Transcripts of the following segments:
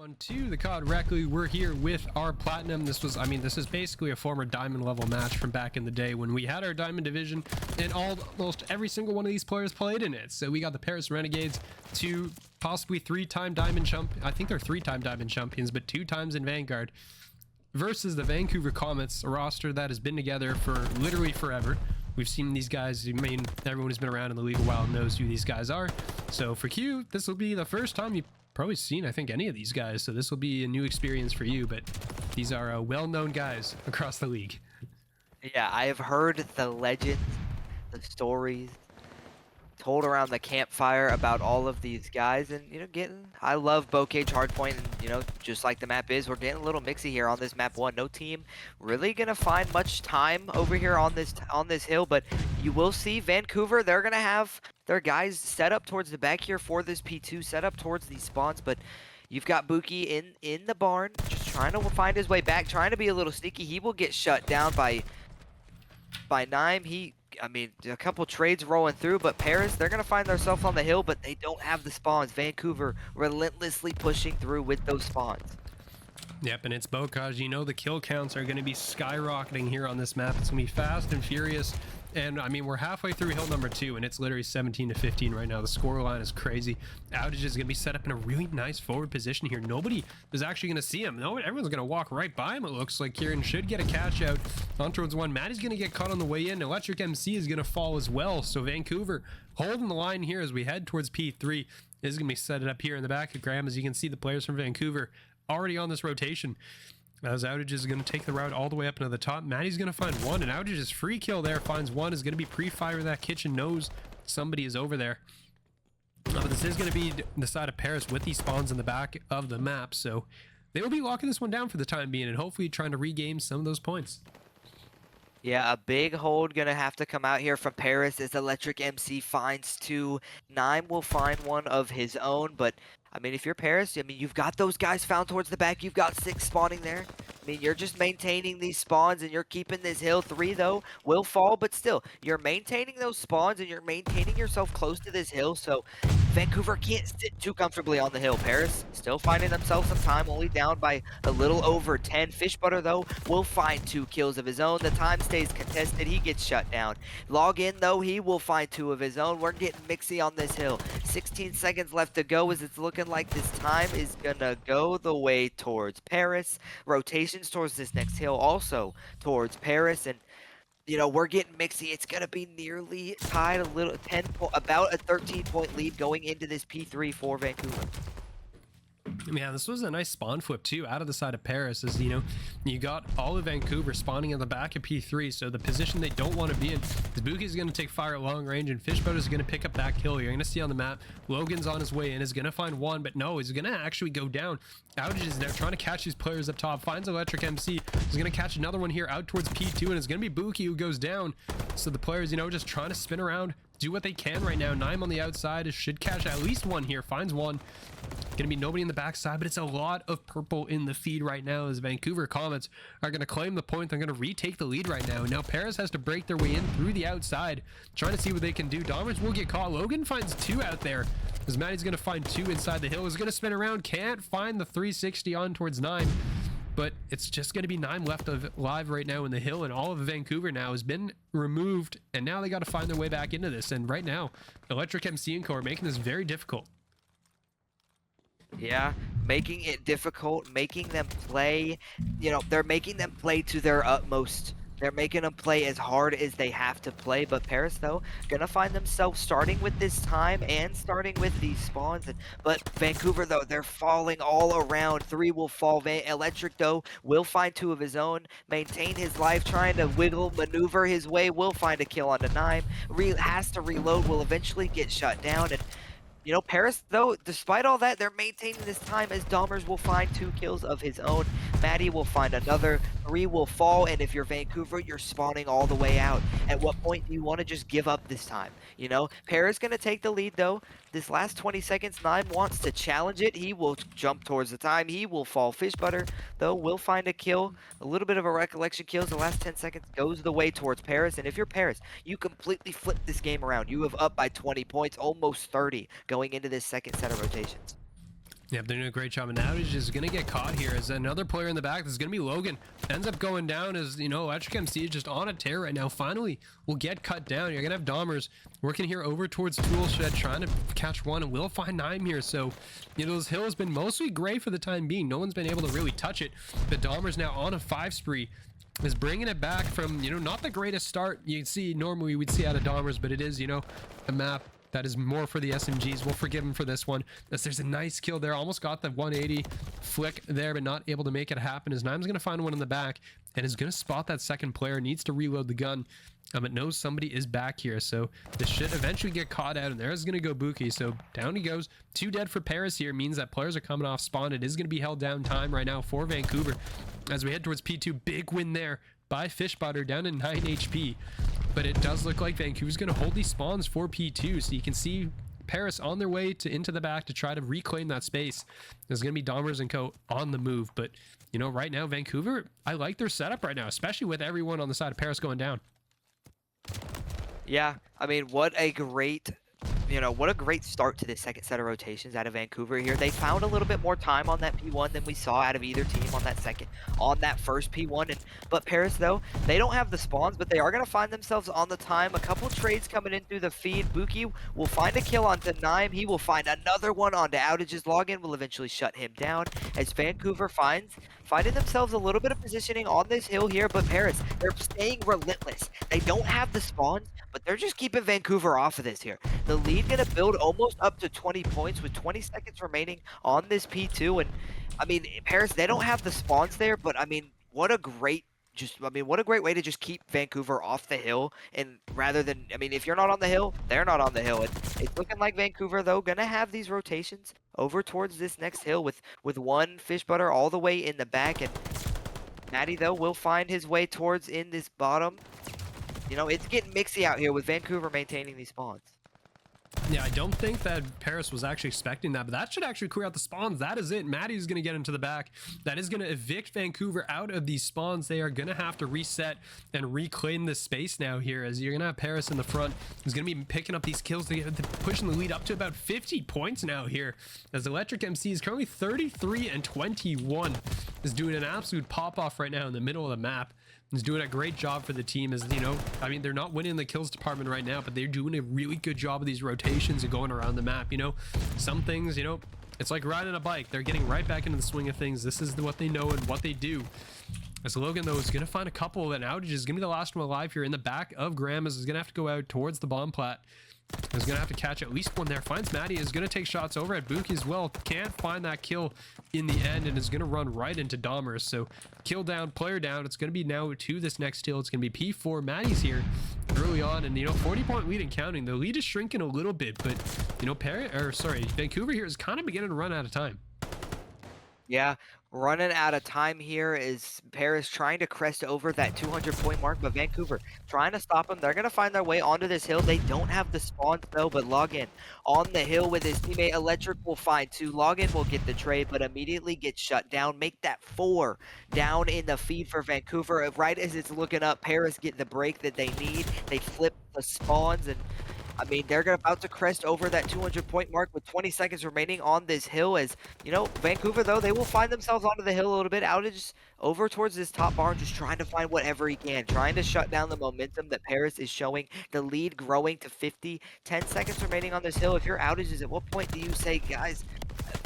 everyone to the COD Reckley. We're here with our Platinum. This is basically a former Diamond level match from back in the day when we had our Diamond division and almost every single one of these players played in it. So we got the Paris Renegades, two, possibly three-time Diamond I think they're three-time Diamond champions, but 2 times in Vanguard, versus the Vancouver Comets, a roster that has been together for literally forever. We've seen these guys. I mean, everyone who's been around in the league a while knows who these guys are. So for Q, this will be the first time you've probably seen, I think, any of these guys. So this will be a new experience for you, but these are well-known guys across the league. Yeah, I have heard the legends, the stories told around the campfire about all of these guys, and I love Bocage Hardpoint, and just like the map is, we're getting a little mixy here on this map 1. No team really gonna find much time over here on this hill, but you will see Vancouver, they're gonna have their guys set up towards the back here for this P2, set up towards these spawns, but you've got Buki in the barn, just trying to find his way back, trying to be a little sneaky. He will get shut down by Nime. A couple trades rolling through, but Paris, they're going to find themselves on the hill, but they don't have the spawns. Vancouver relentlessly pushing through with those spawns. Yep, and it's Bocage. The kill counts are going to be skyrocketing here on this map. It's going to be fast and furious. And we're halfway through hill number 2, and it's literally 17-15 right now. The score line is crazy. Outage is going to be set up in a really nice forward position here. Nobody is actually going to see him. No, everyone's going to walk right by him, it looks like. Kieran should get a catch out on towards 1. Maddie's going to get caught on the way in. Electric MC is going to fall as well. So Vancouver holding the line here as we head towards P3. This is going to be set up here in the back of Graham. As you can see, the players from Vancouver already on this rotation. As Outage is going to take the route all the way up into the top. Maddie's going to find 1, and Outage's free kill there finds 1. Is going to be pre-fire. That kitchen knows somebody is over there. But this is going to be the side of Paris with these spawns in the back of the map. So they will be locking this one down for the time being and hopefully trying to regain some of those points. Yeah, a big hold going to have to come out here from Paris as Electric MC finds 2. Nime will find 1 of his own, but if you're Paris, you've got those guys found towards the back. You've got 6 spawning there. You're just maintaining these spawns and you're keeping this hill. 3, though, will fall, but still, you're maintaining those spawns and you're maintaining yourself close to this hill, so Vancouver can't sit too comfortably on the hill. Paris still finding themselves some time, only down by a little over 10. Fish Butter, though, will find 2 kills of his own. The time stays contested. He gets shut down. Log in, though, he will find 2 of his own. We're getting mixy on this hill. 16 seconds left to go as it's looking like this time is gonna go the way towards Paris. Rotations towards this next hill also towards Paris, and we're getting mixy. It's gonna be nearly tied, about a 13-point lead going into this P3 for Vancouver. Yeah, this was a nice spawn flip too out of the side of Paris. As you got all of Vancouver spawning in the back of P3, so the position they don't want to be in. Buki is going to take fire at long range, and Fishboat is going to pick up that kill. You're going to see on the map, Logan's on his way in, is going to find 1, but no, he's going to actually go down. Outage is there trying to catch these players up top, finds Electric MC. He's going to catch another one here out towards P2, and it's going to be Buki who goes down. So the players, just trying to spin around, do what they can right now. Nime on the outside should catch at least 1 here, finds 1. Gonna be nobody in the backside, but it's a lot of purple in the feed right now as Vancouver Comets are gonna claim the point. They're gonna retake the lead right now. Now Paris has to break their way in through the outside, trying to see what they can do. Domers will get caught. Logan finds 2 out there as Maddie's gonna find 2 inside the hill. Is gonna spin around, can't find the 360 on towards 9. But it's just going to be 9 left alive right now in the hill, and all of Vancouver now has been removed, and now they got to find their way back into this. And right now, Electric MC and Co are making this very difficult. Yeah, making it difficult, making them play, they're making them play to their utmost. They're making them play as hard as they have to play, but Paris, though, gonna find themselves starting with this time and starting with these spawns. But Vancouver, though, they're falling all around. 3 will fall. Electric, though, will find 2 of his own, maintain his life, trying to wiggle, maneuver his way, will find a kill onto Nime. Has to reload, will eventually get shut down, and Paris, though, despite all that, they're maintaining this time as Domers will find 2 kills of his own. Maddie will find another. 3 will fall, and if you're Vancouver, you're spawning all the way out. At what point do you want to just give up this time? Paris going to take the lead, though. This last 20 seconds, Nime wants to challenge it. He will jump towards the time. He will fall. Fish Butter, though, will find a kill. A little bit of a recollection kills. The last 10 seconds goes the way towards Paris, and if you're Paris, you completely flip this game around. You have up by 20 points, almost 30, going into this second set of rotations. Yeah, they're doing a great job, and Outage is going to get caught here as another player in the back. This is going to be Logan. Ends up going down as, you know, Electric MC is just on a tear right now. Finally, will get cut down. You're going to have Dahmers working here over towards Tool Shed, trying to catch one, and will find Nime here. So, you know, this hill has been mostly gray for the time being. No one's been able to really touch it. But Dahmers now on a 5 spree. Is bringing it back from, you know, not the greatest start you'd see normally we'd see out of Dahmers, but it is, you know, a map that is more for the SMGs. We'll forgive him for this one. As there's a nice kill there. Almost got the 180 flick there, but not able to make it happen. As Nime's going to find one in the back and is going to spot that second player. Needs to reload the gun. It knows somebody is back here. So this should eventually get caught out. And there is going to go Buki. So down he goes. 2 dead for Paris here. Means that players are coming off spawn. It is going to be held down time right now for Vancouver. As we head towards P2. Big win there by Fish Butter, down to 9 HP. But it does look like Vancouver's going to hold these spawns for P2. So you can see Paris on their way to into the back to try to reclaim that space. There's going to be Dahmers and Co. on the move. But, you know, right now, Vancouver, I like their setup right now, especially with everyone on the side of Paris going down. Yeah, I mean, what a great, you know, what a great start to this second set of rotations out of Vancouver here. They found a little bit more time on that P1 than we saw out of either team on that first P1. But Paris, though, they don't have the spawns, but they are going to find themselves on the time. A couple trades coming in through the feed. Buki will find a kill onto Nime. He will find another one onto Outage's. Login will eventually shut him down as Vancouver finding themselves a little bit of positioning on this hill here. But Paris, they're staying relentless. They don't have the spawns, but they're just keeping Vancouver off of this here. The lead going to build almost up to 20 points with 20 seconds remaining on this P2. And I mean, Paris, they don't have the spawns there, but I mean, what a great way to just keep Vancouver off the hill. And rather than, I mean, if you're not on the hill, they're not on the hill. And it's looking like Vancouver, though, gonna have these rotations over towards this next hill with one Fish Butter all the way in the back. And Maddie, though, will find his way towards in this bottom. You know, it's getting mixy out here with Vancouver maintaining these spawns. Yeah, I don't think that Paris was actually expecting that, but that should actually clear out the spawns. That is it. Maddie's going to get into the back. That is going to evict Vancouver out of these spawns. They are going to have to reset and reclaim this space now here, as you're going to have Paris in the front. He's going to be picking up these kills to get pushing the lead up to about 50 points now here, as Electric MC is currently 33 and 21. Is doing an absolute pop-off right now in the middle of the map. He's doing a great job for the team, as you know, I mean, they're not winning the kills department right now, but they're doing a really good job of these rotations and going around the map. You know, some things, you know, it's like riding a bike. They're getting right back into the swing of things. This is what they know and what they do. As Logan, though, is going to find a couple of outages. Is going to be the last one alive here in the back of Grandma's. Is going to have to go out towards the bomb plat. Is going to have to catch at least one there. Finds Maddie. Is going to take shots over at Buki as well. Can't find that kill in the end, and is going to run right into Dahmers. So kill down, player down. It's going to be now to this next hill. It's going to be P4. Maddie's here early on, and you know, 40-point lead and counting. The lead is shrinking a little bit, but you know, Vancouver here is kind of beginning to run out of time. Yeah, running out of time here is Paris trying to crest over that 200-point mark, but Vancouver trying to stop them. They're going to find their way onto this hill. They don't have the spawns, though, but Login on the hill with his teammate Electric will find 2. Login will get the trade, but immediately gets shut down. Make that 4 down in the feed for Vancouver. Right as it's looking up, Paris get the break that they need. They flip the spawns, and I mean, they're about to crest over that 200-point mark with 20 seconds remaining on this hill. As, you know, Vancouver, though, they will find themselves onto the hill a little bit. Outage over towards this top barn, just trying to find whatever he can. Trying to shut down the momentum that Paris is showing. The lead growing to 50. 10 seconds remaining on this hill. If you're Outages, at what point do you say, guys,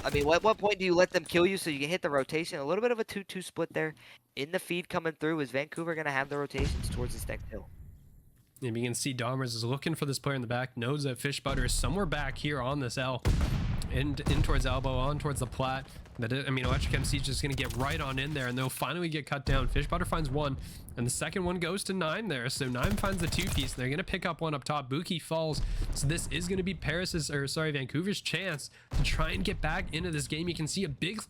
I mean, what point do you let them kill you so you can hit the rotation? A little bit of a 2-2 split there in the feed coming through. Is Vancouver going to have the rotations towards this next hill? And you can see Dahmers is looking for this player in the back, knows that Fish Butter is somewhere back here on this L, in towards elbow, on towards the plat. But I mean, Electric MC is just going to get right on in there, and they'll finally get cut down. Fish Butter finds one, and the second one goes to 9 there. So 9 finds the 2-piece, and they're going to pick up one up top. Buki falls. So this is going to be Vancouver's chance to try and get back into this game. You can see a big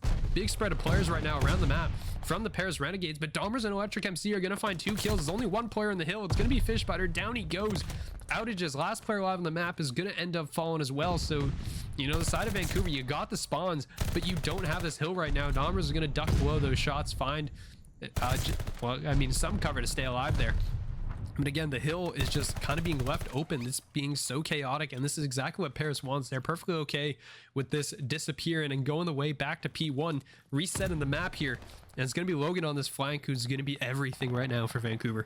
spread of players right now around the map from the Paris Renegades, but Dahmers and Electric MC are going to find 2 kills. There's only 1 player in the hill. It's going to be Fish Butter. Down he goes. Outage's last player alive on the map is going to end up falling as well. So, you know, the side of Vancouver, you got the spawns, but you don't have this hill right now. Dahmers is going to duck below those shots, find, well, I mean, some cover to stay alive there. But again, the hill is just kind of being left open. It's being so chaotic, and this is exactly what Paris wants. They're perfectly okay with this disappearing and going the way back to P1, resetting the map here. And it's going to be Logan on this flank, who's going to be everything right now for Vancouver.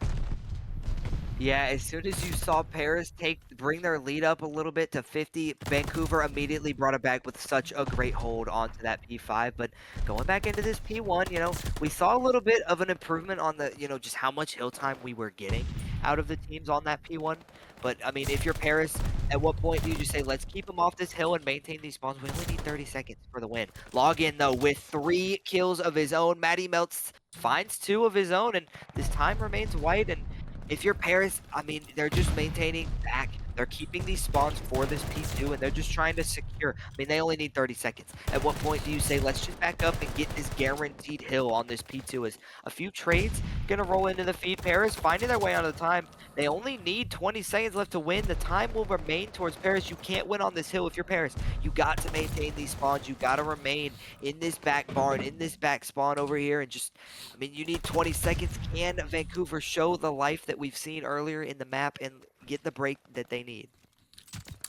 Yeah, as soon as you saw Paris bring their lead up a little bit to 50, Vancouver immediately brought it back with such a great hold onto that P5. But going back into this P1, you know, we saw a little bit of an improvement on the, you know, just how much hill time we were getting out of the teams on that P1. But, I mean, if you're Paris, at what point do you just say, let's keep them off this hill and maintain these spawns? We only need 30 seconds for the win. Log in, though, with 3 kills of his own. Matty Melts finds 2 of his own, and this time remains white. And if you're Paris, I mean, they're just maintaining back. They're keeping these spawns for this P2, and they're just trying to secure. I mean, they only need 30 seconds. At what point do you say, let's just back up and get this guaranteed hill on this P2? As a few trades going to roll into the feed. Paris finding their way out of the time. They only need 20 seconds left to win. The time will remain towards Paris. You can't win on this hill if you're Paris. You got to maintain these spawns. You got to remain in this back barn, in this back spawn over here. And just, I mean, you need 20 seconds. Can Vancouver show the life that we've seen earlier in the map and get the break that they need?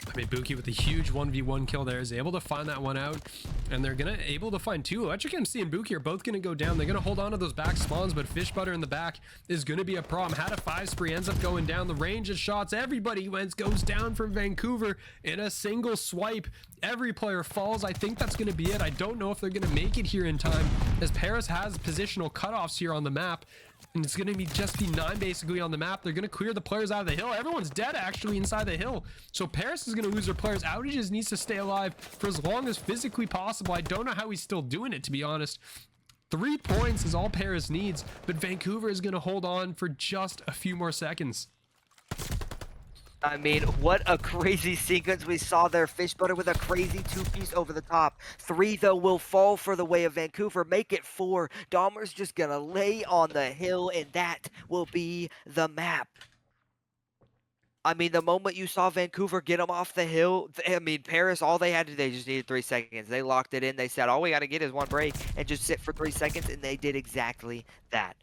I mean, Buki with a huge 1v1 kill there is able to find that one out, and they're gonna able to find 2. Electric MC and Buki are both gonna go down. They're gonna hold on to those back spawns, but Fish Butter in the back is gonna be a problem. Had a 5 spree, ends up going down. The range of shots, everybody goes down from Vancouver in a single swipe. Every player falls. I think that's gonna be it. I don't know if they're gonna make it here in time, as Paris has positional cutoffs here on the map. And it's going to be just be 9 basically on the map. They're going to clear the players out of the hill. Everyone's dead actually inside the hill. So Paris is going to lose their players. Outages needs to stay alive for as long as physically possible. I don't know how he's still doing it, to be honest. 3 points is all Paris needs, but Vancouver is going to hold on for just a few more seconds. I mean, what a crazy sequence we saw there. Fish Butter with a crazy 2-piece over the top. 3, though, will fall for the way of Vancouver. Make it 4. Dahmer's just going to lay on the hill, and that will be the map. I mean, the moment you saw Vancouver get them off the hill, I mean, Paris, all they had to do, they just needed 3 seconds. They locked it in. They said, all we got to get is 1 break and just sit for 3 seconds, and they did exactly that.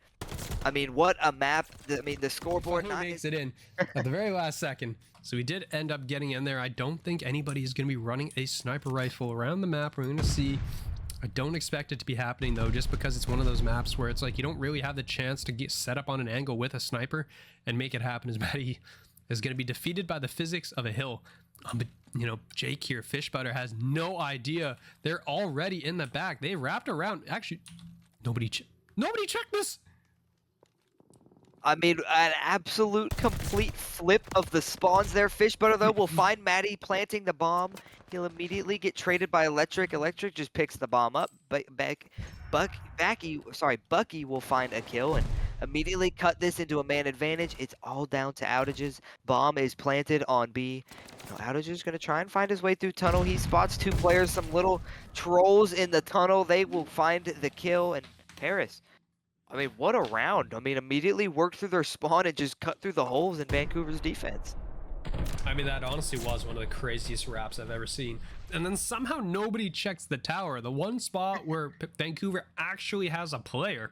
I mean, what a map. I mean, the scoreboard Makes it in at the very last second. So we did end up getting in there. I don't think anybody is going to be running a sniper rifle around the map. We're going to see. I don't expect it to be happening, though, just because it's one of those maps where it's like you don't really have the chance to get set up on an angle with a sniper and make it happen, as Matty is going to be defeated by the physics of a hill. But, you know, Jake here, Fish Butter, has no idea. They're already in the back. They wrapped around. Actually, nobody checked this. I mean, an absolute complete flip of the spawns there. Fish Butter, though, will find Matty planting the bomb. He'll immediately get traded by Electric. Electric just picks the bomb up. But Bucky will find a kill and immediately cut this into a man advantage. It's all down to Outages. Bomb is planted on B. Outages is going to try and find his way through tunnel. He spots 2 players, some little trolls in the tunnel. They will find the kill, and Paris, I mean, what a round. I mean, immediately worked through their spawn and just cut through the holes in Vancouver's defense. I mean, that honestly was one of the craziest wraps I've ever seen. And then somehow nobody checks the tower. The one spot where Vancouver actually has a player,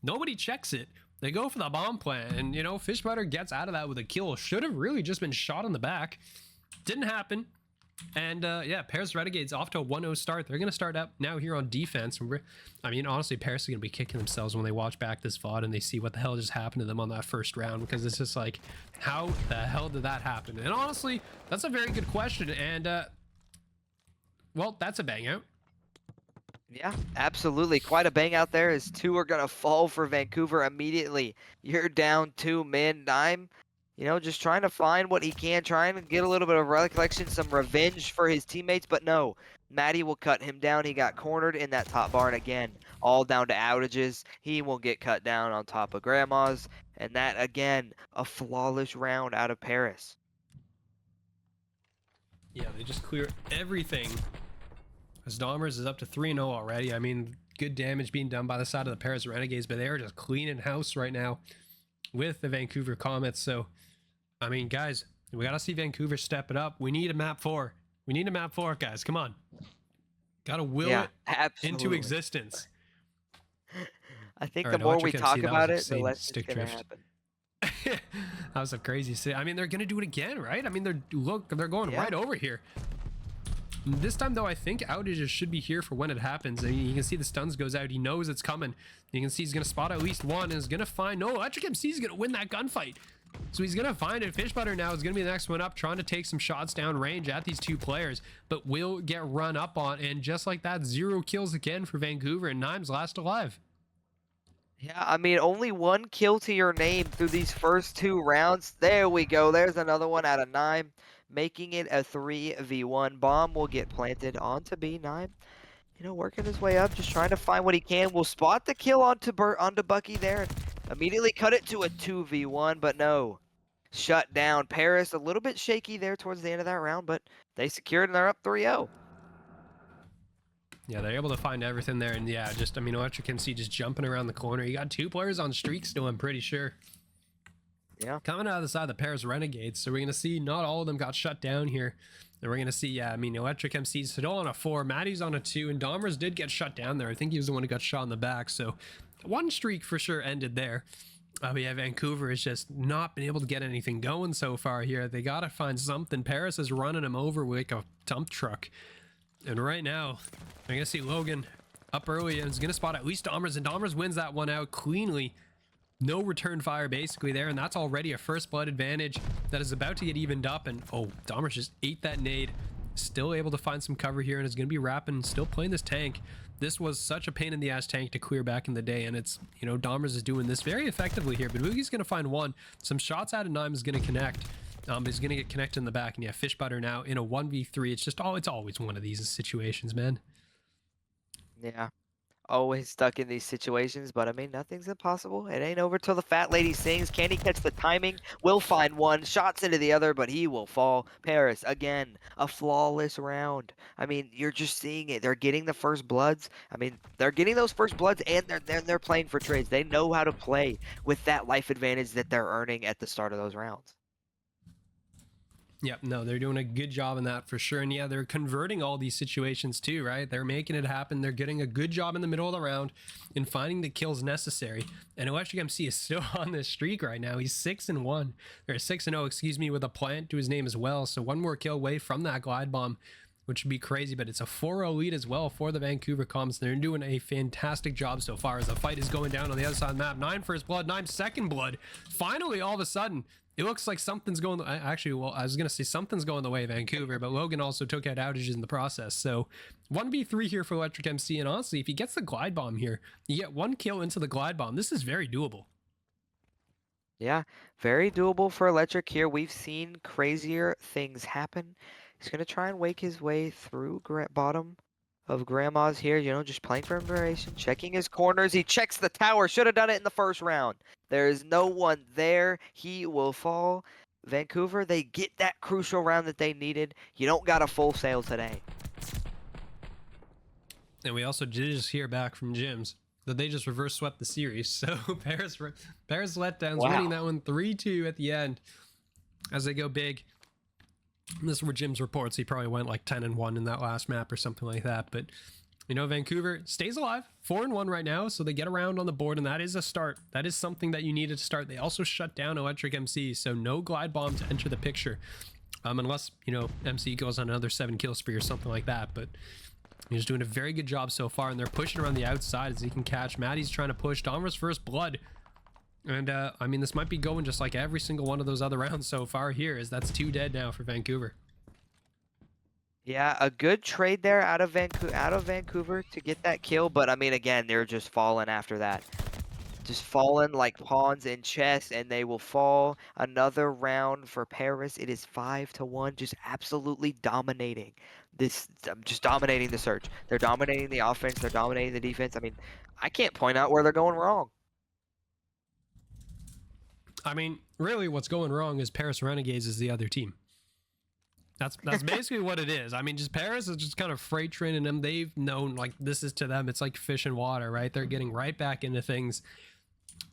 nobody checks it. They go for the bomb plant, and, you know, Fish Butter gets out of that with a kill. Should have really just been shot in the back. Didn't happen. And yeah, Paris Renegades off to a 1-0 start. They're going to start up now here on defense. I mean, honestly, Paris is going to be kicking themselves when they watch back this VOD and they see what the hell just happened to them on that first round, because it's just like, how the hell did that happen? And honestly, that's a very good question. And well, that's a bang out. Yeah, absolutely. Quite a bang out there, as 2 are going to fall for Vancouver immediately. You're down 2 men. Dime, you know, just trying to find what he can, trying to get a little bit of recollection, some revenge for his teammates, but no. Matty will cut him down. He got cornered in that top barn again, all down to Outages. He will get cut down on top of Grandma's, and that, again, a flawless round out of Paris. Yeah, they just clear everything. As Dahmer's is up to 3-0 already. I mean, good damage being done by the side of the Paris Renegades, but they are just cleaning house right now with the Vancouver Comets. So, I mean, guys, we got to see Vancouver step it up. We need a map 4. We need a map 4, guys. Come on. Got to will it into existence. I think the more we talk about it, the less it's going to happen. That was a crazy. I mean, they're gonna do it again, right? I mean, they're going Yeah. right over here. This time though, I think outages should be here for when it happens. And you can see the stuns goes out. He knows it's coming. You can see he's gonna spot at least one and is gonna find. No, Electric MC is gonna win that gunfight. So he's gonna find it. Fish Butter now is gonna be the next one up, trying to take some shots down range at these two players, but will get run up on. And just like that, 0 kills again for Vancouver, and Nimes last alive. Yeah, I mean, only 1 kill to your name through these first 2 rounds. There we go. There's another one out of 9, making it a 3v1. Bomb will get planted onto B9. You know, working his way up, just trying to find what he can. Will spot the kill onto Bucky there and immediately cut it to a 2v1, but no. Shut down. Paris a little bit shaky there towards the end of that round, but they secured and they're up 3-0. Yeah, they're able to find everything there, and yeah, just, I mean, Electric MC just jumping around the corner. You got 2 players on streak still, I'm pretty sure. Yeah. Coming out of the side of the Paris Renegades, so we're going to see not all of them got shut down here. And we're going to see, yeah, I mean, Electric MC's still on a 4, Maddie's on a 2, and Dahmers did get shut down there. I think he was the one who got shot in the back, so 1 streak for sure ended there. Yeah, Vancouver has just not been able to get anything going so far here. They got to find something. Paris is running him over with like a dump truck. And right now, I'm going to see Logan up early and is going to spot at least Dahmers, and Dahmers wins that one out cleanly. No return fire basically there, and that's already a first blood advantage that is about to get evened up. And oh, Dahmers just ate that nade. Still able to find some cover here and is going to be wrapping, still playing this tank. This was such a pain in the ass tank to clear back in the day, and it's, you know, Dahmers is doing this very effectively here. But Boogie's going to find one. Some shots out of Nime is going to connect. He's going to get connected in the back, and yeah, Fish Butter now in a 1v3. It's just it's always one of these situations, man. Yeah. Always stuck in these situations, but I mean, nothing's impossible. It ain't over till the fat lady sings. Can he catch the timing? Will find one. Shots into the other, but he will fall. Paris, again, a flawless round. I mean, you're just seeing it. They're getting the first bloods. I mean, they're getting those first bloods, and they're playing for trades. They know how to play with that life advantage that they're earning at the start of those rounds. Yep, no, they're doing a good job in that for sure. And yeah, they're converting all these situations too, right? They're making it happen. They're getting a good job in the middle of the round and finding the kills necessary. And Electric MC is still on this streak right now. He's 6-1, or 6-0, excuse me, with a plant to his name as well. So 1 more kill away from that glide bomb, which would be crazy, but it's a 4-0 lead as well for the Vancouver Comets. They're doing a fantastic job so far as the fight is going down on the other side of the map. 9 first blood, 9 second blood. Finally, all of a sudden, it looks like something's going. Actually, well, I was gonna say something's going the way of Vancouver, but Logan also took out outages in the process. So 1v3 here for Electric MC, and honestly, if he gets the glide bomb here, you get 1 kill into the glide bomb. This is very doable. Yeah, very doable for Electric here. We've seen crazier things happen. He's gonna try and wake his way through bottom of Grandma's here, you know, just playing for information, checking his corners. He checks the tower. Should have done it in the first round. There is no one there. He will fall. Vancouver, they get that crucial round that they needed. You don't got a full sale today. And we also did just hear back from Jims that they just reverse swept the series. So Paris letdowns, winning that one 3-2 at the end as they go big. And this is where Jim's reports he probably went like 10-1 in that last map or something like that. But you know, Vancouver stays alive, 4-1 right now, so they get around on the board, and that is a start. That is something that you needed to start. They also shut down Electric MC, so no glide bomb to enter the picture, unless, you know, MC goes on another 7 kill spree or something like that. But he's doing a very good job so far, and they're pushing around the outside as he can catch. Maddie's trying to push Dahmer's first blood. And I mean, this might be going just like every single one of those other rounds so far here, as that's 2 dead now for Vancouver. Yeah, a good trade there out of Vancouver to get that kill, but I mean, again, they're just falling after that. Just falling like pawns in chess, and they will fall. Another round for Paris. It is 5-1, just absolutely dominating this, just dominating the search. They're dominating the offense, they're dominating the defense. I mean, I can't point out where they're going wrong. I mean, really what's going wrong is Paris Renegades is the other team. That's basically what it is. I mean, just Paris is just kind of freight training them. They've known, like, this is to them, it's like fish and water, right? They're getting right back into things.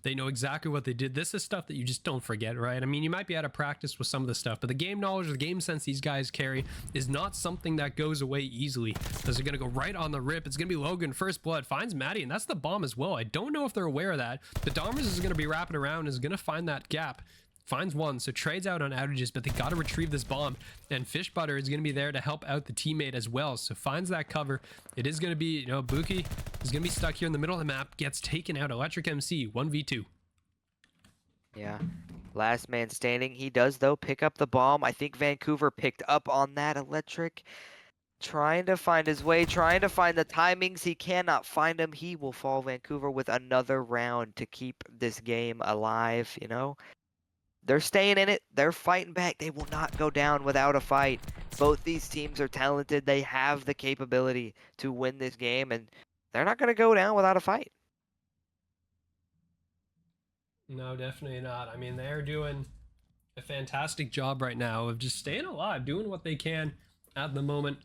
They know exactly what they did. This is stuff that you just don't forget, right? I mean, you might be out of practice with some of the stuff, but the game knowledge, the game sense these guys carry is not something that goes away easily. Because they're going to go right on the rip. It's going to be Logan, first blood, finds Maddie, and that's the bomb as well. I don't know if they're aware of that, but Dahmers is going to be wrapping around, is going to find that gap. Finds one, so trades out on outages, but they got to retrieve this bomb, and Fish Butter is going to be there to help out the teammate as well. So finds that cover. It is going to be, you know, Buki is going to be stuck here in the middle of the map, gets taken out. Electric MC 1v2. Yeah, last man standing. He does though pick up the bomb. I think Vancouver picked up on that. Electric trying to find his way, trying to find the timings. He cannot find them. He will fall. Vancouver with another round to keep this game alive, you know. They're staying in it. They're fighting back. They will not go down without a fight. Both these teams are talented. They have the capability to win this game, and they're not going to go down without a fight. No, definitely not. I mean, they're doing a fantastic job right now of just staying alive, doing what they can at the moment.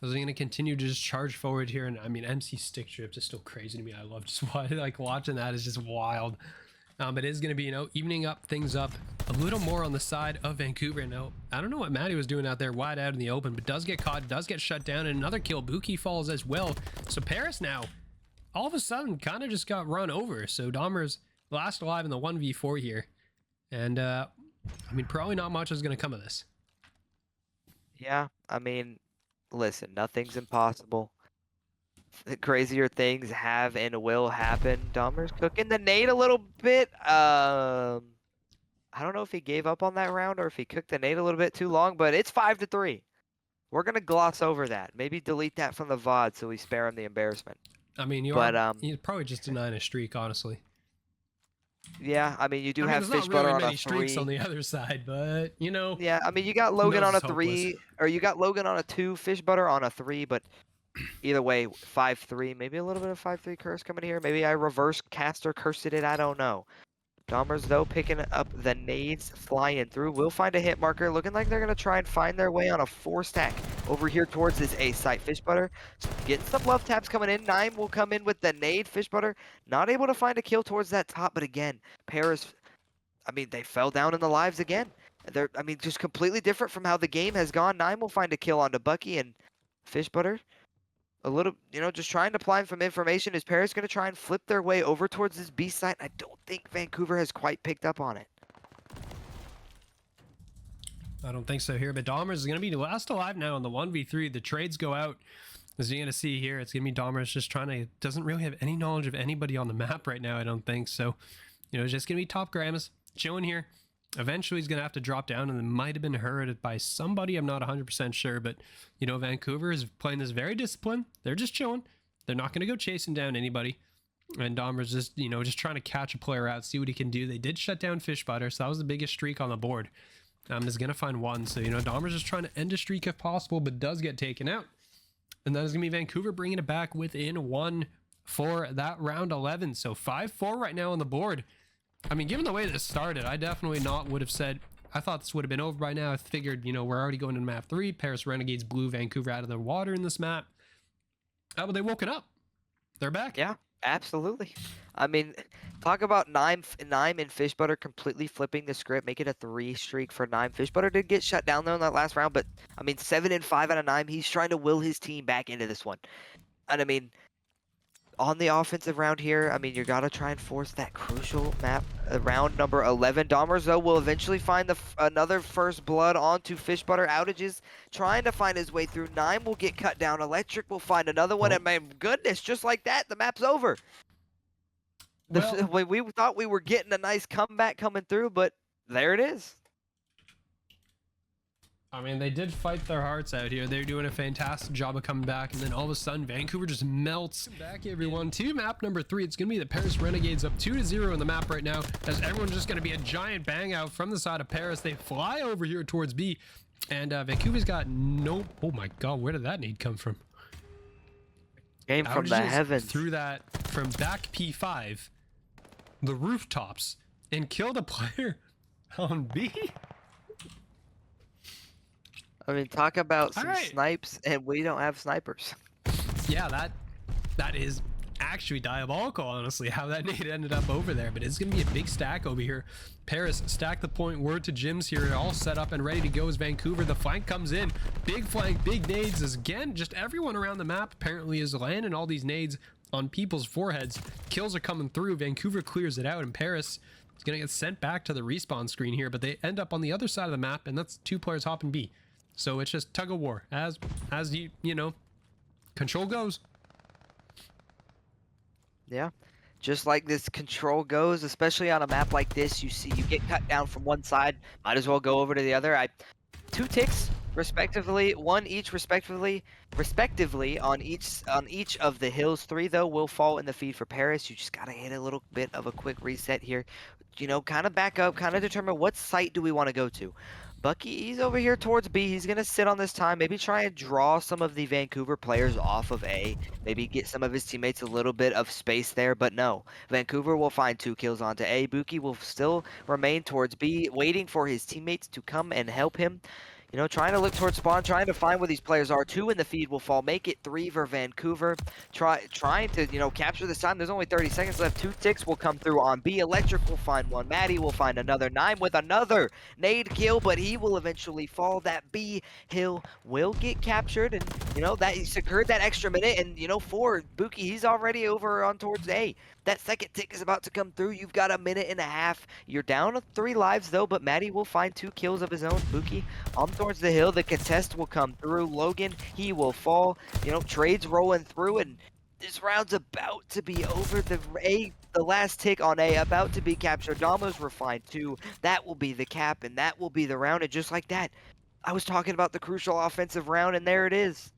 They're going to continue to just charge forward here. And I mean, MC stick trips is still crazy to me. I love just watching that is just wild. It is going to be, you know, evening up things up a little more on the side of Vancouver. Now, I don't know what Maddie was doing out there wide out in the open, but does get caught, does get shut down, and another kill. Buki falls as well. So Paris now, all of a sudden, kind of just got run over. So Dahmers last alive in the 1v4 here. And, I mean, probably not much is going to come of this. Yeah, I mean, listen, nothing's impossible. Crazier things have and will happen. Dahmer's cooking the nade a little bit. I don't know if he gave up on that round or if he cooked the nade a little bit too long, but it's 5-3. We're gonna gloss over that. Maybe delete that from the VOD so we spare him the embarrassment. I mean, you're probably just denying a streak, honestly. Yeah, I mean, you do have there's Fish not Butter really on many a streaks 3. on the other side, but you know. Yeah, I mean, you got Logan on a hopeless. 3, or you got Logan on a 2, Fish Butter on a 3, but either way, 5-3. Maybe a little bit of 5-3 curse coming here. Maybe I reverse caster cursed it. I don't know. Dahmers, though, picking up the nades, flying through. Will find a hit marker. Looking like they're going to try and find their way on a 4-stack over here towards this A site. Fish Butter getting some love taps coming in. 9 will come in with the nade. Fish Butter not able to find a kill towards that top. But again, Paris, I mean, they fell down in the lives again. They're, I mean, just completely different from how the game has gone. 9 will find a kill onto Bucky, and Fish Butter a little, you know, just trying to apply some information. Is Paris going to try and flip their way over towards this B site? I don't think Vancouver has quite picked up on it. I don't think so here, but Dahmers is going to be last alive now on the 1v3. The trades go out. As you're going to see here, it's going to be Dahmers just trying to, doesn't really have any knowledge of anybody on the map right now, I don't think. So, you know, it's just going to be Top Grandmas chilling here. Eventually, he's going to have to drop down, and it might have been hurt by somebody. I'm not 100% sure, but, you know, Vancouver is playing this very disciplined. They're just chilling. They're not going to go chasing down anybody. And Dahmer's just, you know, just trying to catch a player out, see what he can do. They did shut down Fish Butter, so that was the biggest streak on the board. Is going to find one. So, you know, Dahmer's just trying to end a streak if possible, but does get taken out. And that is going to be Vancouver bringing it back within 1 for that round 11. So 5-4 right now on the board. I mean, given the way this started, I definitely would have said, I thought this would have been over by now. I figured, you know, we're already going into map 3. Paris Renegades blew Vancouver out of the water in this map. But they woken up. They're back. Yeah, absolutely. I mean, talk about 9 and Fish Butter completely flipping the script, make it a 3 streak for 9. Fish Butter did get shut down though in that last round, but I mean, 7 and 5 out of 9. He's trying to will his team back into this one. And I mean, on the offensive round here, I mean, you got to try and force that crucial map. Round number 11. Dahmers, though, will eventually find another first blood onto Fish Butter. Outages trying to find his way through. 9 will get cut down. Electric will find another one. And my goodness, just like that, the map's over. Well, we thought we were getting a nice comeback coming through, but there it is. I mean, they did fight their hearts out here. They're doing a fantastic job of coming back, and then all of a sudden, Vancouver just melts. Back, everyone, to map number 3. It's going to be the Paris Renegades up 2-0 in the map right now, as everyone's just going to be a giant bang out from the side of Paris. They fly over here towards B, and Vancouver's got no... Oh my god, where did that nade come from? Came from the heavens. Through that, from back P5, the rooftops, and killed a player on B. I mean, talk about some snipes, and we don't have snipers. Yeah, that is actually diabolical, honestly, how that nade ended up over there. But it's going to be a big stack over here. Paris stack the point. Word to Jim's here, all set up and ready to go as Vancouver. The flank comes in. Big flank, big nades. As again, just everyone around the map apparently is landing all these nades on people's foreheads. Kills are coming through. Vancouver clears it out, and Paris is going to get sent back to the respawn screen here. But they end up on the other side of the map, and that's 2 players hopping B. So it's just tug of war as you know, control goes. Yeah, just like this control goes, especially on a map like this, you see you get cut down from one side, might as well go over to the other. 2 ticks respectively, 1 each respectively on each of the hills. 3 though will fall in the feed for Paris. You just gotta hit a little bit of a quick reset here, you know, kind of back up, kind of determine what site do we want to go to. Bucky, he's over here towards B. He's going to sit on this time, maybe try and draw some of the Vancouver players off of A. Maybe get some of his teammates a little bit of space there, but no. Vancouver will find 2 kills onto A. Buki will still remain towards B, waiting for his teammates to come and help him. You know, trying to look towards spawn, trying to find where these players are. 2 in the feed will fall. Make it 3 for Vancouver. Trying to, you know, capture this time. There's only 30 seconds left. 2 ticks will come through on B. Electric will find 1. Maddie will find another. 9 with another nade kill, but he will eventually fall. That B hill will get captured, and, you know, that he secured that extra minute. And, you know, for Buki, he's already over on towards A. That second tick is about to come through. You've got a minute and a half. You're down to 3 lives, though, but Maddie will find 2 kills of his own. Buki on towards the hill. The contest will come through. Logan, he will fall. You know, trades rolling through, and this round's about to be over. The last tick on A about to be captured. Damos refined 2. That will be the cap, and that will be the round. And just like that, I was talking about the crucial offensive round, and there it is.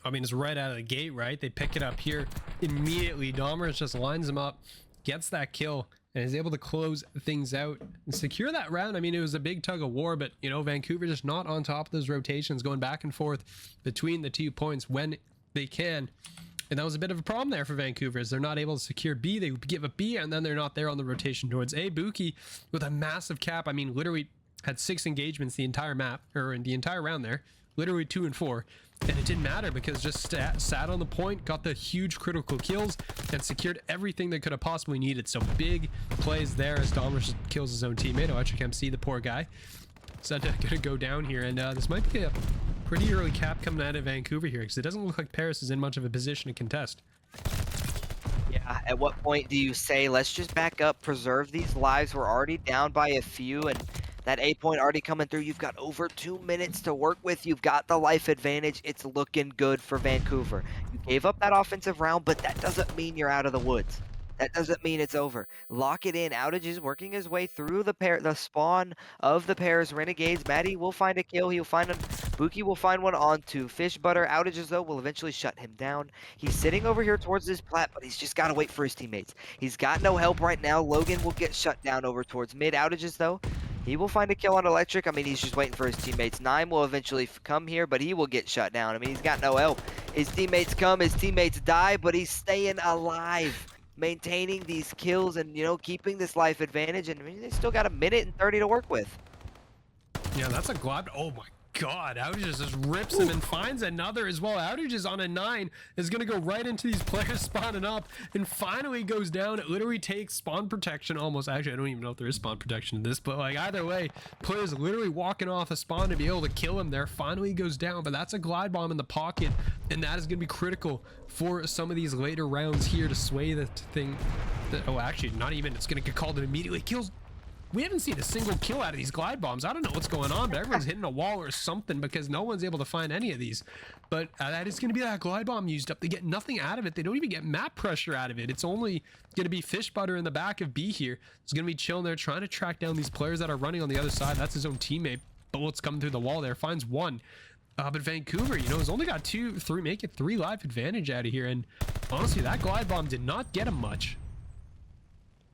I mean, it's right out of the gate, right? They pick it up here immediately. Domers just lines him up, gets that kill, and is able to close things out and secure that round. I mean, it was a big tug of war, but, you know, Vancouver just not on top of those rotations, going back and forth between the 2 points when they can. And that was a bit of a problem there for Vancouver, as they're not able to secure B. They give a B, and then they're not there on the rotation towards A. Buki with a massive cap. I mean, literally had 6 engagements the entire map, or in the entire round there. Literally 2 and 4. And it didn't matter because just sat on the point, got the huge critical kills, and secured everything they could have possibly needed. So big plays there as Domers kills his own teammate. Electric MC, the poor guy. Senta gonna go down here, and this might be a pretty early cap coming out of Vancouver here, because it doesn't look like Paris is in much of a position to contest. Yeah, at what point do you say, let's just back up, preserve these lives? We're already down by a few, and that A point already coming through. You've got over 2 minutes to work with. You've got the life advantage. It's looking good for Vancouver. You gave up that offensive round, but that doesn't mean you're out of the woods. That doesn't mean it's over. Lock it in. Outage is working his way through the spawn of the Paris Renegades. Maddie will find a kill. He'll find a Buki will find one onto Fish Butter. Outages, though, will eventually shut him down. He's sitting over here towards this plat, but he's just got to wait for his teammates. He's got no help right now. Logan will get shut down over towards mid. Outages, though, he will find a kill on Electric. I mean, he's just waiting for his teammates. 9 will eventually come here, but he will get shut down. I mean, he's got no help. His teammates come, his teammates die, but he's staying alive, maintaining these kills and, you know, keeping this life advantage. And I mean, they still got a minute and 30 to work with. Yeah, that's a glad. Oh my God, Outages just rips him and finds another as well. Outages on a 9 is going to go right into these players spawning up and finally goes down. It literally takes spawn protection almost. Actually, I don't even know if there is spawn protection in this, but like either way, players literally walking off a spawn to be able to kill him there. Finally goes down, but that's a glide bomb in the pocket, and that is going to be critical for some of these later rounds here to sway the thing. Oh, actually, not even. It's going to get called and immediately kills. We haven't seen a single kill out of these glide bombs. I don't know what's going on, but everyone's hitting a wall or something because no one's able to find any of these. But that is going to be that glide bomb used up. They get nothing out of it. They don't even get map pressure out of it. It's only going to be Fish Butter in the back of B here. He's going to be chilling there, trying to track down these players that are running on the other side. That's his own teammate. Bullets coming through the wall there. Finds 1. But Vancouver, you know, has only got 2, 3, make it 3 life advantage out of here. And honestly, that glide bomb did not get him much.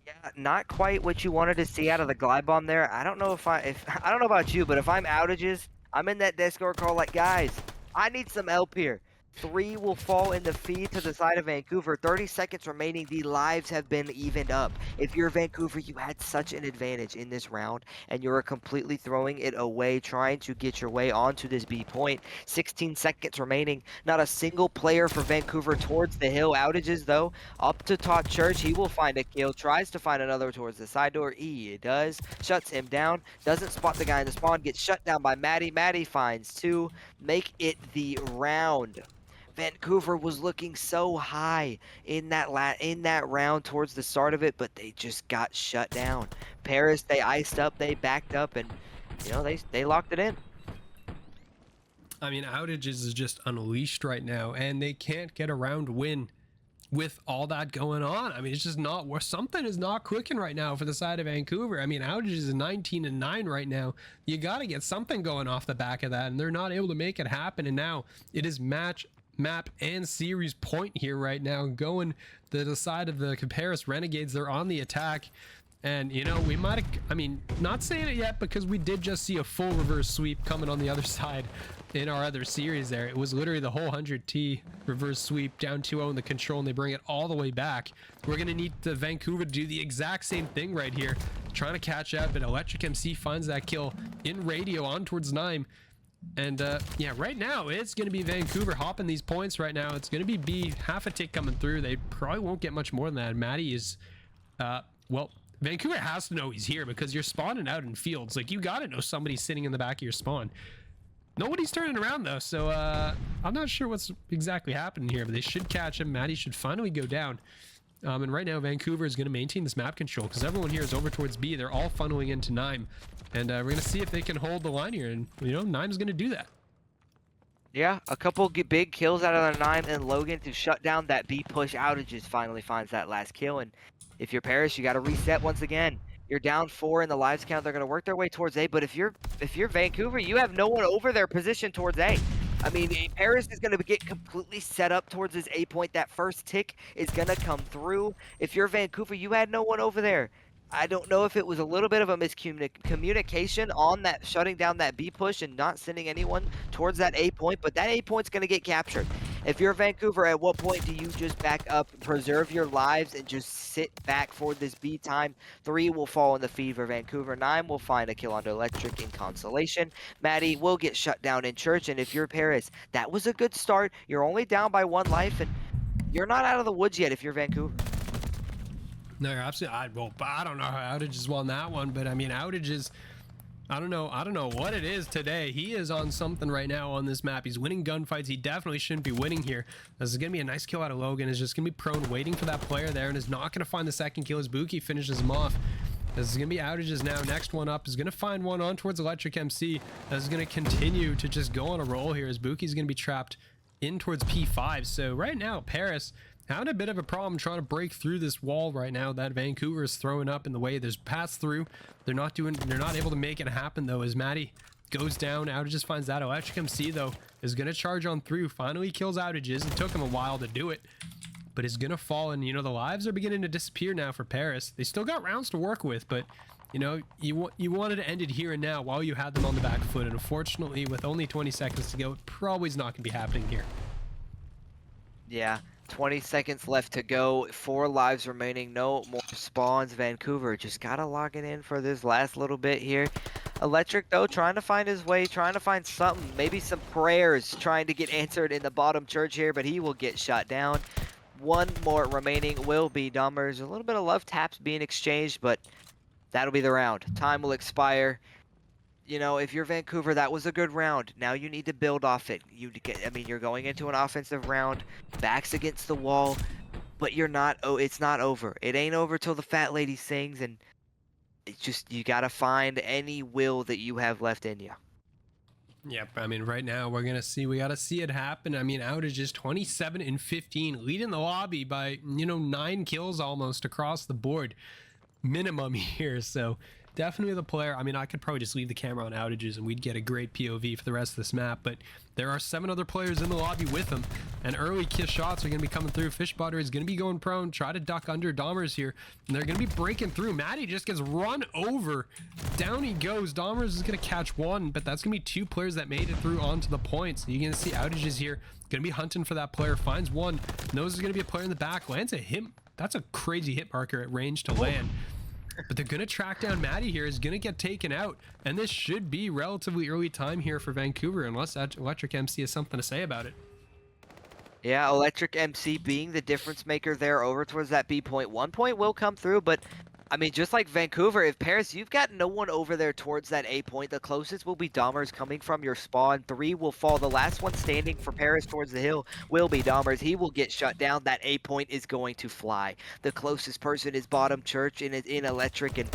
Yeah, not quite what you wanted to see out of the glide bomb there. I don't know I don't know about you, but if I'm Outages, I'm in that Discord call like, guys, I need some help here. 3 will fall in the feed to the side of Vancouver. 30 seconds remaining. The lives have been evened up. If you're Vancouver, you had such an advantage in this round, and you're completely throwing it away, trying to get your way onto this B point. 16 seconds remaining. Not a single player for Vancouver towards the hill. Outages, though, up to Todd Church. He will find a kill. Tries to find another towards the side door. He does. Shuts him down. Doesn't spot the guy in the spawn. Gets shut down by Maddie. Maddie finds 2. Make it the round. Vancouver was looking so high in that round towards the start of it, but they just got shut down. Paris, they iced up, they backed up, and you know they locked it in. I mean, Outages is just unleashed right now, and they can't get a round win with all that going on. I mean, it's just not where something is not clicking right now for the side of Vancouver. I mean, Outages is 19-9 right now. You got to get something going off the back of that, and they're not able to make it happen. And now it is map and series point here right now, going to the side of the Paris Renegades. They're on the attack, and you know, we might have, I mean, not saying it yet because we did just see a full reverse sweep coming on the other side in our other series there. It was literally the whole 100T reverse sweep down 2-0 in the control, and they bring it all the way back. We're gonna need the Vancouver to do the exact same thing right here, trying to catch up, and Electric MC finds that kill in radio on towards Nime. And yeah, right now it's going to be Vancouver hopping these points right now. It's going to be B, half a tick coming through. They probably won't get much more than that. Maddie is, well, Vancouver has to know he's here because you're spawning out in fields. Like, you got to know somebody's sitting in the back of your spawn. Nobody's turning around though, so I'm not sure what's exactly happening here, but they should catch him. Maddie should finally go down. And right now Vancouver is going to maintain this map control because everyone here is over towards B. They're all funneling into Nime. And we're going to see if they can hold the line here. And, you know, Nime's going to do that. Yeah, a couple big kills out of the Nime and Logan to shut down that B push. Outages finally finds that last kill. And if you're Paris, you got to reset once again. You're down 4 in the lives count. They're going to work their way towards A. But if you're Vancouver, you have no one over their position towards A. I mean, Paris is going to get completely set up towards his A point. That first tick is going to come through. If you're Vancouver, you had no one over there. I don't know if it was a little bit of a miscommunication on that, shutting down that B push and not sending anyone towards that A point, but that A point's going to get captured. If you're Vancouver, at what point do you just back up, preserve your lives, and just sit back for this B time? 3 will fall in the feed for Vancouver. 9 will find a kill onto Electric in consolation. Maddie will get shut down in Church, and if you're Paris, that was a good start. You're only down by 1 life, and you're not out of the woods yet if you're Vancouver. No, you're absolutely. I don't know how Outages won that one, but I mean, Outages, I don't know what it is today. He is on something right now on this map. He's winning gunfights. He definitely shouldn't be winning here. This is gonna be a nice kill out of Logan. Is just gonna be prone, waiting for that player there, and is not gonna find the second kill as Buki finishes him off. This is gonna be Outages now. Next one up is gonna find one on towards Electric MC. This is gonna continue to just go on a roll here as Buki's gonna be trapped in towards P5. So right now, Paris having a bit of a problem trying to break through this wall right now that Vancouver is throwing up in the way. There's pass through. They're not able to make it happen though, as Maddie goes down. Outages finds that. Electric MC though is gonna charge on through. Finally kills Outages. It took him a while to do it, but is gonna fall. And you know, the lives are beginning to disappear now for Paris. They still got rounds to work with, but you know, you wanted to end it here and now while you had them on the back foot, and unfortunately with only 20 seconds to go, it probably is not gonna be happening here. Yeah, 20 seconds left to go. 4 lives remaining. No more spawns. Vancouver just gotta lock it in for this last little bit here. Electric, though, trying to find his way, trying to find something. Maybe some prayers trying to get answered in the bottom church here, but he will get shot down. 1 more remaining will be Dummers. A little bit of love taps being exchanged, but that'll be the round. Time will expire. You know, if you're Vancouver, that was a good round. Now you need to build off it. I mean, you're going into an offensive round, backs against the wall, but you're not. Oh, it's not over. It ain't over till the fat lady sings, and it's just, you gotta find any will that you have left in you. Yep, I mean, right now we gotta see it happen. I mean, Outages 27 and 15, leading the lobby by, you know, 9 kills almost across the board minimum here. So definitely the player. I mean, I could probably just leave the camera on outages and we'd get a great POV for the rest of this map, but there are 7 other players in the lobby with him, and early kiss shots are going to be coming through. Fishbutter is going to be going prone, try to duck under Dahmers here, and they're going to be breaking through. Maddie just gets run over. Down he goes. Dahmers is going to catch one, but that's going to be 2 players that made it through onto the points. You're going to see outages here. Going to be hunting for that player, finds one, knows there's going to be a player in the back, lands a hit. That's a crazy hit marker at range to land. But they're going to track down Maddie here. Is going to get taken out. And this should be relatively early time here for Vancouver, unless Electric MC has something to say about it. Yeah, Electric MC being the difference maker there over towards that B point. 1 point will come through, but I mean, just like Vancouver, if Paris, you've got no one over there towards that A point. The closest will be Dahmers coming from your spawn. 3 will fall. The last one standing for Paris towards the hill will be Dahmers. He will get shut down. That A point is going to fly. The closest person is Bottom Church in Electric. And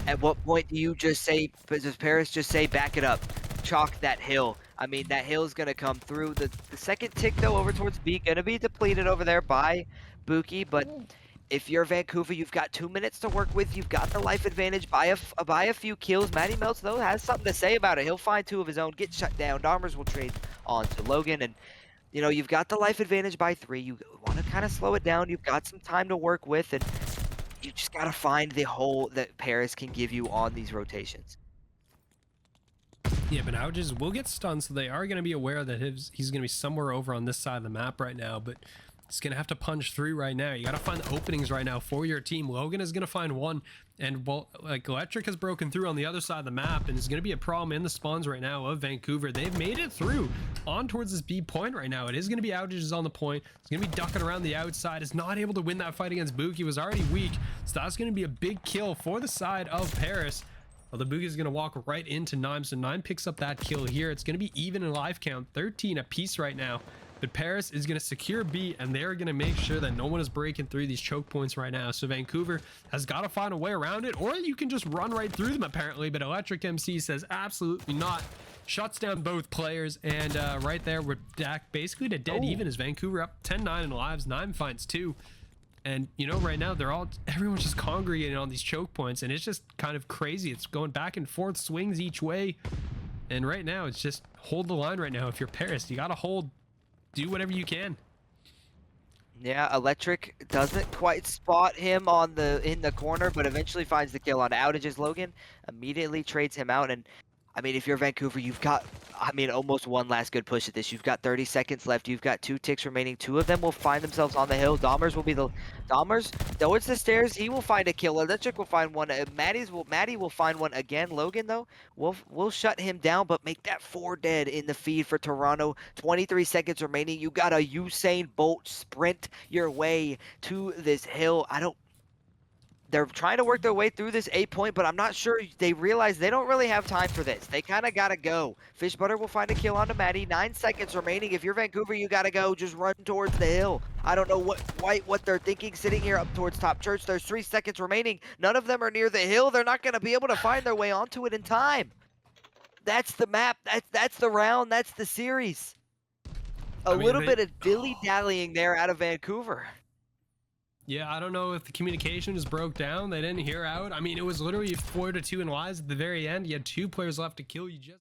at what point do you just say, does Paris just say, back it up, chalk that hill? I mean, that hill is going to come through. The second tick, though, over towards B, going to be depleted over there by Buki, but if you're Vancouver, you've got 2 minutes to work with. You've got the life advantage by a few kills. Matty Melts, though, has something to say about it. He'll find 2 of his own, get shut down. Dahmers will trade on to Logan. And, you know, you've got the life advantage by 3. You want to kind of slow it down. You've got some time to work with. And you just got to find the hole that Paris can give you on these rotations. Yeah, but outages will get stunned, so they are going to be aware that he's going to be somewhere over on this side of the map right now. But he's going to have to punch through right now. You got to find the openings right now for your team. Logan is going to find one, and well, like Electric has broken through on the other side of the map, and it's going to be a problem in the spawns right now of Vancouver. They've made it through on towards this B point right now. It is going to be outages on the point. It's going to be ducking around the outside. Is not able to win that fight against Buki. Was already weak, so that's going to be a big kill for the side of Paris. Well, the Buki is going to walk right into Nime, so Nime picks up that kill here. It's going to be even in life count, 13 apiece right now. But Paris is going to secure B, and they're going to make sure that no one is breaking through these choke points right now. So Vancouver has got to find a way around it, or you can just run right through them apparently. But Electric MC says absolutely not. Shuts down both players, and right there we're back basically to dead even as Vancouver up 10-9 in lives. Nime finds 2. And you know, right now everyone's just congregating on these choke points, and it's just kind of crazy. It's going back and forth, swings each way, and right now it's just hold the line. Right now, if you're Paris, you gotta hold, do whatever you can. Yeah, Electric doesn't quite spot him in the corner, but eventually finds the kill on outages. Logan immediately trades him out, and I mean, if you're Vancouver, you've got, I mean, almost one last good push at this. You've got 30 seconds left. You've got 2 ticks remaining. 2 of them will find themselves on the hill. Dahmers will be Dahmers towards the stairs. He will find a kill. Electric will find one. Maddie will find one again. Logan, though, will shut him down, but make that 4 dead in the feed for Toronto. 23 seconds remaining. You got a Usain Bolt sprint your way to this hill. They're trying to work their way through this 8 point, but I'm not sure they realize they don't really have time for this. They kind of got to go. Fishbutter will find a kill onto Maddie. 9 seconds remaining. If you're Vancouver, you got to go. Just run towards the hill. I don't know what they're thinking sitting here up towards Top Church. There's 3 seconds remaining. None of them are near the hill. They're not going to be able to find their way onto it in time. That's the map. That's the round. That's the series. A little bit of dilly-dallying there out of Vancouver. Yeah, I don't know if the communication just broke down. They didn't hear out. I mean, it was literally 4-2 in lives at the very end. You had 2 players left to kill. You just